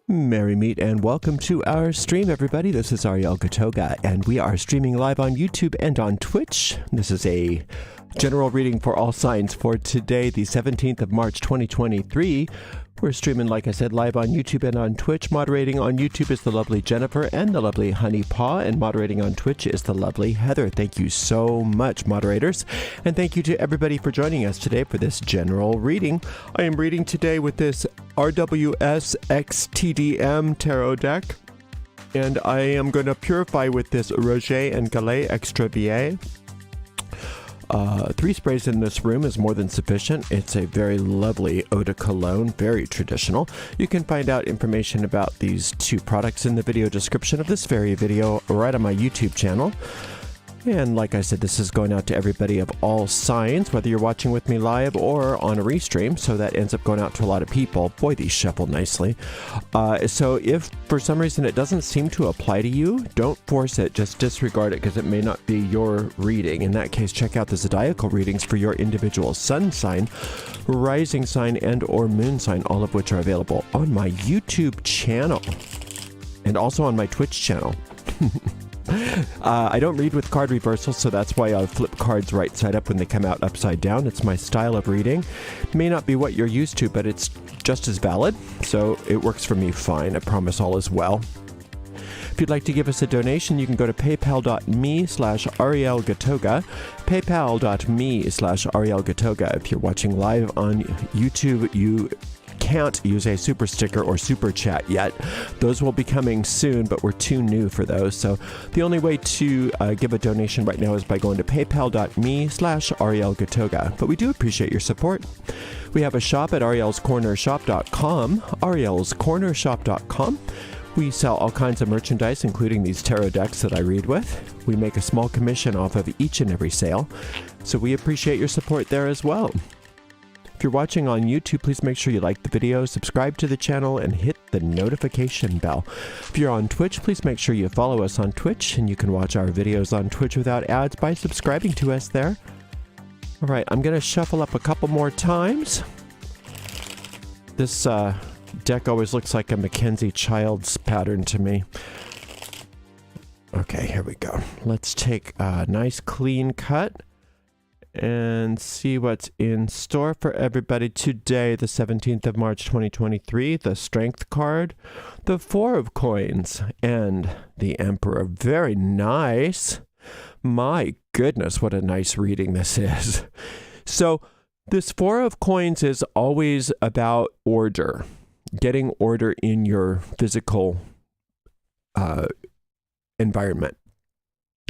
Merry meet and welcome to our stream, everybody. This is Ariel Gatoga, and we are streaming live on YouTube and on Twitch. This is a general reading for all signs for today, the 17th of March, 2023. We're streaming, like I said, live on YouTube and on Twitch. Moderating on YouTube is the lovely Jennifer and the lovely Honey Paw, and moderating on Twitch is the lovely Heather. Thank you so much, moderators. And thank you to everybody for joining us today for this general reading. I am reading today with this RWS XTDM tarot deck, and I am going to purify with this Roger and Gallet Extra VA. 3 sprays in this room is more than sufficient. It's a very lovely eau de cologne, very traditional. You can find out information about these 2 products in the video description of this very video right on my YouTube channel. And like I said, this is going out to everybody of all signs, whether you're watching with me live or on a restream, so that ends up going out to a lot of people. Boy, these shuffle nicely. So if for some reason it doesn't seem to apply to you, don't force it, just disregard it because it may not be your reading. In that case, check out the zodiacal readings for your individual sun sign, rising sign, and or moon sign, all of which are available on my YouTube channel and also on my Twitch channel. I don't read with card reversals, so that's why I flip cards right side up when they come out upside down. It's my style of reading. May not be what you're used to, but it's just as valid, so it works for me fine. I promise all is well. If you'd like to give us a donation, you can go to paypal.me/ArielGatoga, paypal.me/ArielGatoga. If you're watching live on YouTube, you can't use a super sticker or super chat yet. Those will be coming soon, but we're too new for those. So the only way to give a donation right now is by going to paypal.me/ArielGatoga. But we do appreciate your support. We have a shop at arielscornershop.com, arielscornershop.com. We sell all kinds of merchandise, including these tarot decks that I read with. We make a small commission off of each and every sale, so we appreciate your support there as well. If you're watching on YouTube, please make sure you like the video, subscribe to the channel, and hit the notification bell. If you're on Twitch, please make sure you follow us on Twitch, and you can watch our videos on Twitch without ads by subscribing to us there. All right, I'm going to shuffle up a couple more times. This deck always looks like a Mackenzie Childs pattern to me. Okay, here we go. Let's take a nice clean cut and see what's in store for everybody today, the 17th of March, 2023. The Strength card, the 4 of Coins, and the Emperor. Very nice. My goodness, what a nice reading this is. So this 4 of Coins is always about order, getting order in your physical environment.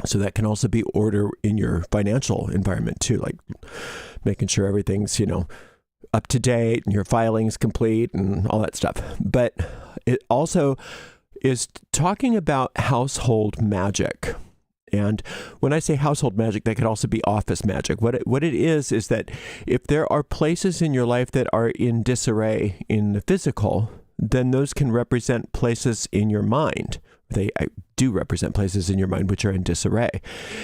So that can also be order in your financial environment too, like making sure everything's, up to date and your filing's complete and all that stuff. But it also is talking about household magic. And when I say household magic, that could also be office magic. What it is that if there are places in your life that are in disarray in the physical, then those can represent places in your mind. They do represent places in your mind which are in disarray.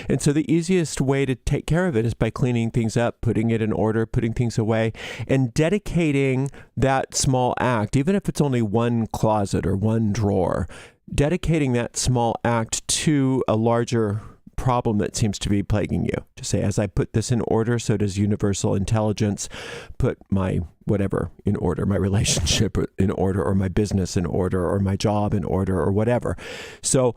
And so the easiest way to take care of it is by cleaning things up, putting it in order, putting things away, and dedicating that small act, even if it's only one closet or one drawer, dedicating that small act to a larger problem that seems to be plaguing you. To say, as I put this in order, so does universal intelligence put my whatever in order, my relationship in order, or my business in order, or my job in order, or whatever. So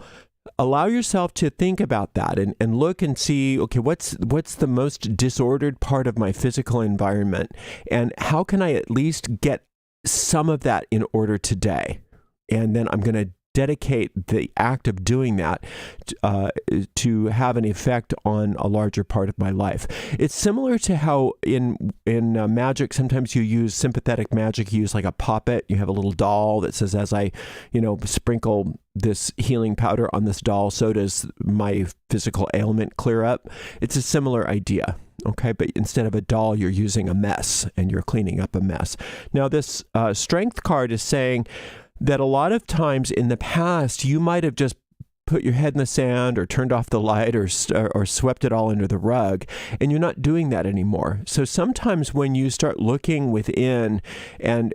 allow yourself to think about that and look and see, okay, what's the most disordered part of my physical environment, and how can I at least get some of that in order today? And then I'm going to dedicate the act of doing that to have an effect on a larger part of my life. It's similar to how in magic, sometimes you use sympathetic magic. You use like a puppet. You have a little doll that says, as I, sprinkle this healing powder on this doll, so does my physical ailment clear up. It's a similar idea. Okay, but instead of a doll, you're using a mess and you're cleaning up a mess. Now, this Strength card is saying that a lot of times in the past, you might have just put your head in the sand or turned off the light or swept it all under the rug, and you're not doing that anymore. So sometimes when you start looking within and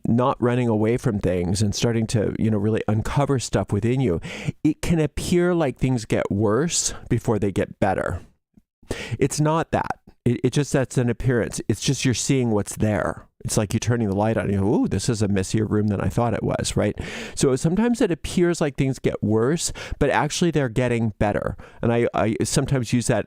not running away from things and starting to, really uncover stuff within you, it can appear like things get worse before they get better. It's not that. It just, that's an appearance. It's just you're seeing what's there. It's like you're turning the light on and you go, ooh, this is a messier room than I thought it was, right? So sometimes it appears like things get worse, but actually they're getting better. And I sometimes use that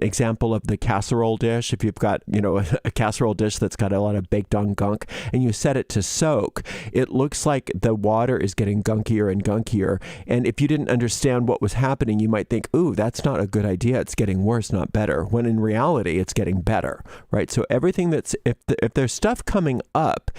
example of the casserole dish. If you've got, a casserole dish that's got a lot of baked on gunk and you set it to soak, it looks like the water is getting gunkier and gunkier. And if you didn't understand what was happening, you might think, ooh, that's not a good idea. It's getting worse, not better. When in reality, it's getting better, right? So everything that's, if there's stuff coming up,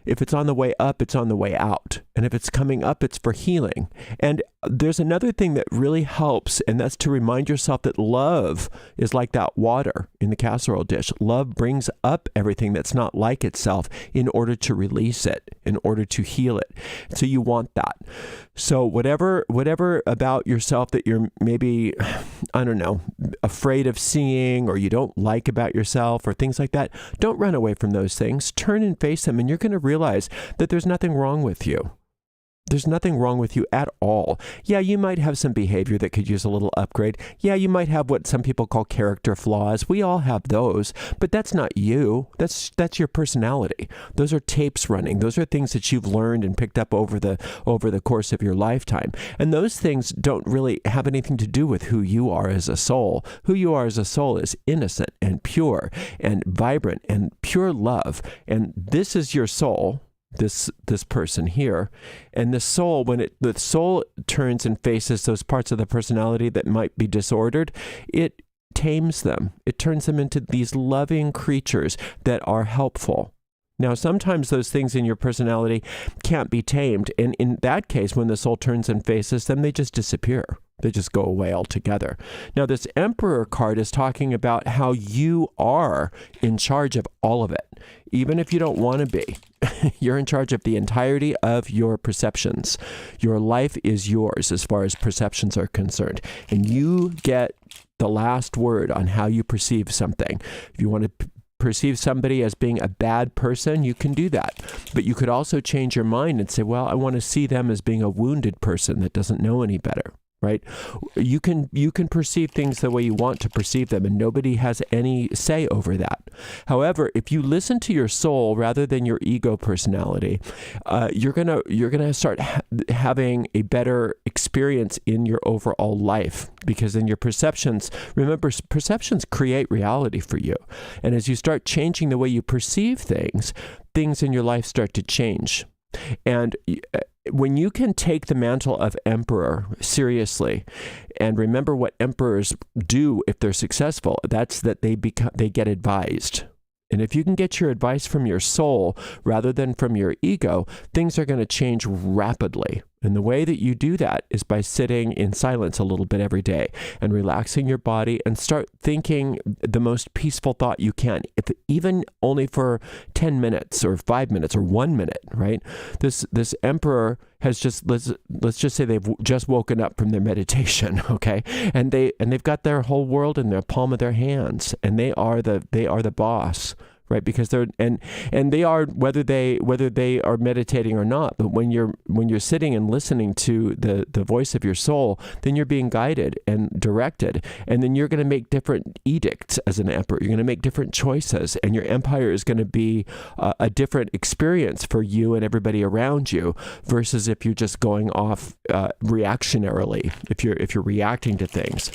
if it's on the way up, it's on the way out. And if it's coming up, it's for healing. And there's another thing that really helps, and that's to remind yourself that love is like that water in the casserole dish. Love brings up everything that's not like itself in order to release it, in order to heal it. So you want that. So whatever about yourself that you're maybe, I don't know, afraid of seeing or you don't like about yourself or things like that, don't run away from those things. Turn and face them, and you're going to realize that there's nothing wrong with you. There's nothing wrong with you at all. Yeah, you might have some behavior that could use a little upgrade. Yeah, you might have what some people call character flaws. We all have those, but that's not you. That's your personality. Those are tapes running. Those are things that you've learned and picked up over the course of your lifetime. And those things don't really have anything to do with who you are as a soul. Who you are as a soul is innocent and pure and vibrant and pure love. And this is your soul. This person here, and the soul, when the soul turns and faces those parts of the personality that might be disordered, it tames them. It turns them into these loving creatures that are helpful. Now, sometimes those things in your personality can't be tamed, and in that case, when the soul turns and faces them, they just disappear. They just go away altogether. Now, this Emperor card is talking about how you are in charge of all of it, even if you don't want to be. You're in charge of the entirety of your perceptions. Your life is yours as far as perceptions are concerned, and you get the last word on how you perceive something. If you want to perceive somebody as being a bad person, you can do that. But you could also change your mind and say, well, I want to see them as being a wounded person that doesn't know any better. Right? You can perceive things the way you want to perceive them, and nobody has any say over that. However, if you listen to your soul rather than your ego personality, you're gonna start having a better experience in your overall life, because then your perceptions, remember, perceptions create reality for you. And as you start changing the way you perceive things in your life start to change. And when you can take the mantle of emperor seriously and remember what emperors do if they're successful, that's that they get advised. And if you can get your advice from your soul rather than from your ego, things are going to change rapidly. And the way that you do that is by sitting in silence a little bit every day and relaxing your body and start thinking the most peaceful thought you can, even only for 10 minutes or 5 minutes or 1 minute, right? This emperor has just, let's just say they've just woken up from their meditation, okay? And they've got their whole world in the palm of their hands, and they are the boss. Right, because they're and they are, whether they are meditating or not. But when you're sitting and listening to the voice of your soul, then you're being guided and directed, and then you're going to make different edicts as an emperor. You're going to make different choices, and your empire is going to be a different experience for you and everybody around you, versus if you're just going off reactionarily. If you're reacting to things,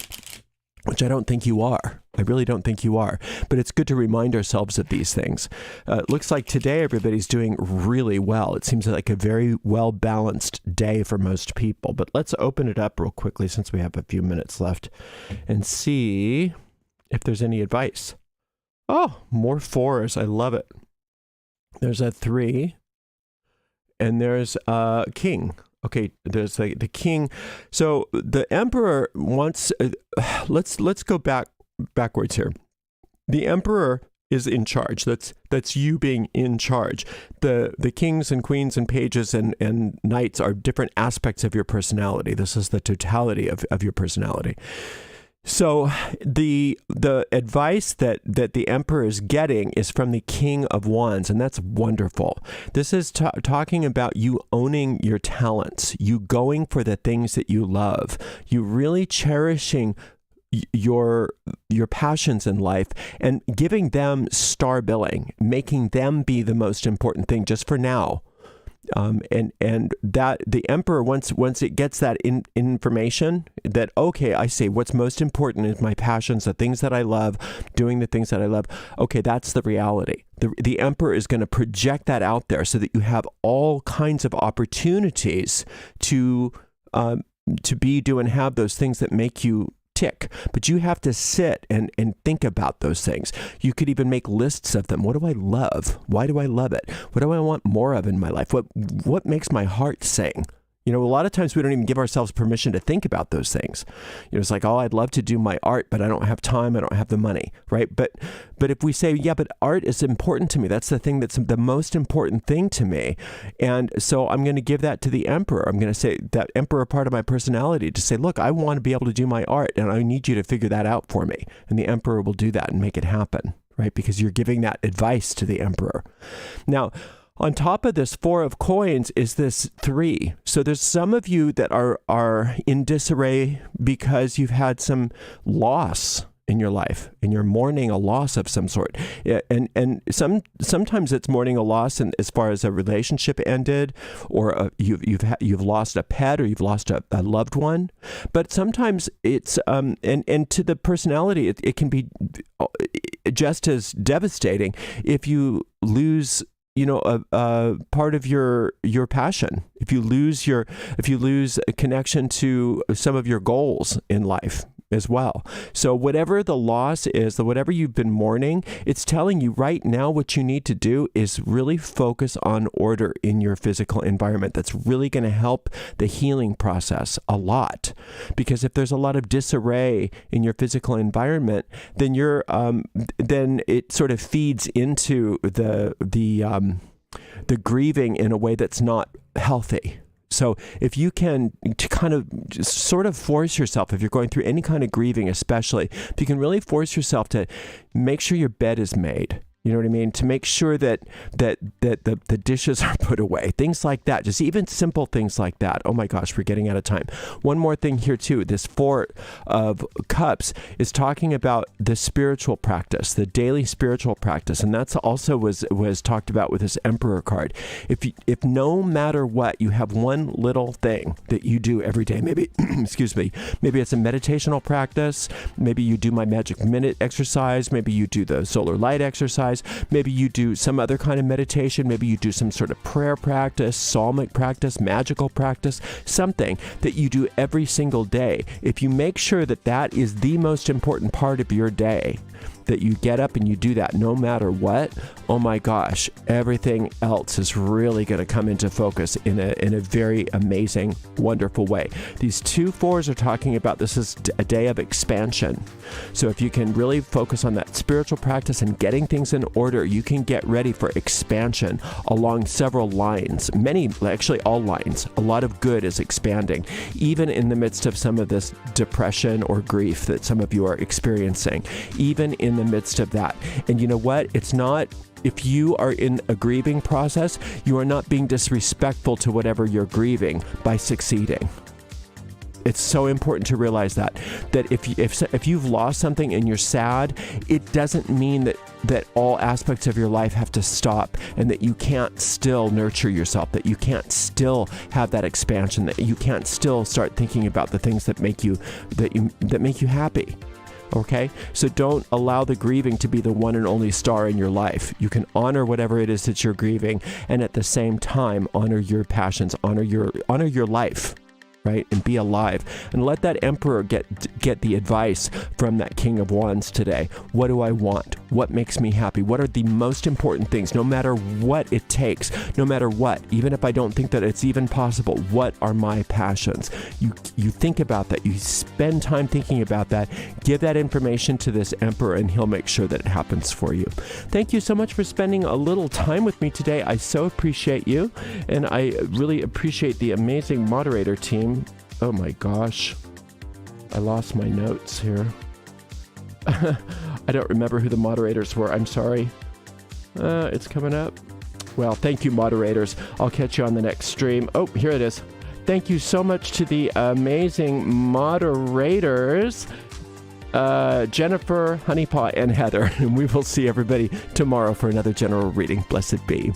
which I don't think you are. I really don't think you are. But it's good to remind ourselves of these things. It looks like today everybody's doing really well. It seems like a very well-balanced day for most people. But let's open it up real quickly since we have a few minutes left and see if there's any advice. Oh, more fours. I love it. There's a 3 and there's a king. Okay, there's the king. So the emperor wants, let's go backwards here. The emperor is in charge. That's you being in charge. The kings and queens and pages and knights are different aspects of your personality. This is the totality of your personality. So the advice that the emperor is getting is from the King of Wands, and that's wonderful. This is talking about you owning your talents, you going for the things that you love, you really cherishing your passions in life and giving them star billing, making them be the most important thing just for now. And that the emperor, once it gets that information that, okay, I see what's most important is my passions, the things that I love, doing the things that I love. Okay, that's the reality. The emperor is going to project that out there so that you have all kinds of opportunities to be, do, and have those things that make you tick. But you have to sit and think about those things. You could even make lists of them. What do I love? Why do I love it? What do I want more of in my life? What makes my heart sing? You know, a lot of times we don't even give ourselves permission to think about those things. You know, it's like, oh, I'd love to do my art, but I don't have time. I don't have the money, right? But if we say, yeah, but art is important to me. That's the thing that's the most important thing to me. And so I'm going to give that to the emperor. I'm going to say that emperor part of my personality to say, look, I want to be able to do my art and I need you to figure that out for me. And the emperor will do that and make it happen, right? Because you're giving that advice to the emperor. Now, on top of this 4 of coins is this 3. So there's some of you that are in disarray because you've had some loss in your life and you're mourning a loss of some sort. And sometimes it's mourning a loss in, as far as a relationship ended, or you've lost a pet, or you've lost a loved one. But sometimes it's and to the personality, it can be just as devastating if you lose, you know, a part of your passion. If you lose a connection to some of your goals in life as well. So whatever the loss is, whatever you've been mourning, it's telling you right now what you need to do is really focus on order in your physical environment. That's really going to help the healing process a lot. Because if there's a lot of disarray in your physical environment, then then it sort of feeds into the grieving in a way that's not healthy. So if you can to kind of just sort of force yourself, if you're going through any kind of grieving, especially, if you can really force yourself to make sure your bed is made. You know what I mean? To make sure that the dishes are put away. Things like that. Just even simple things like that. Oh my gosh, we're getting out of time. One more thing here too. This 4 of Cups is talking about the spiritual practice, the daily spiritual practice. And that's also was talked about with this Emperor card. If no matter what, you have one little thing that you do every day, maybe, excuse me, maybe it's a meditational practice. Maybe you do my magic minute exercise. Maybe you do the solar light exercise. Maybe you do some other kind of meditation. Maybe you do some sort of prayer practice, psalmic practice, magical practice, something that you do every single day. If you make sure that that is the most important part of your day, that you get up and you do that no matter what, oh my gosh, everything else is really going to come into focus in a very amazing, wonderful way. These 2 4s are talking about this is a day of expansion. So if you can really focus on that spiritual practice and getting things in order, you can get ready for expansion along several lines. Many, actually all lines. A lot of good is expanding, even in the midst of some of this depression or grief that some of you are experiencing, even in the midst of that. And you know what? It's not, if you are in a grieving process, you are not being disrespectful to whatever you're grieving by succeeding. It's so important to realize that if you've lost something and you're sad, it doesn't mean that all aspects of your life have to stop and that you can't still nurture yourself, that you can't still have that expansion, that you can't still start thinking about the things that make you happy. Okay? So don't allow the grieving to be the one and only star in your life. You can honor whatever it is that you're grieving, and at the same time honor your passions, honor your life. right? And be alive. And let that emperor get the advice from that king of wands today. What do I want? What makes me happy? What are the most important things? No matter what it takes, no matter what, even if I don't think that it's even possible, what are my passions? You think about that. You spend time thinking about that. Give that information to this emperor and he'll make sure that it happens for you. Thank you so much for spending a little time with me today. I so appreciate you. And I really appreciate the amazing moderator team. Oh my gosh. I lost my notes here. I don't remember who the moderators were. I'm sorry. It's coming up. Well, thank you, moderators. I'll catch you on the next stream. Oh, here it is. Thank you so much to the amazing moderators, Jennifer, Honeypaw, and Heather. And we will see everybody tomorrow for another general reading. Blessed be.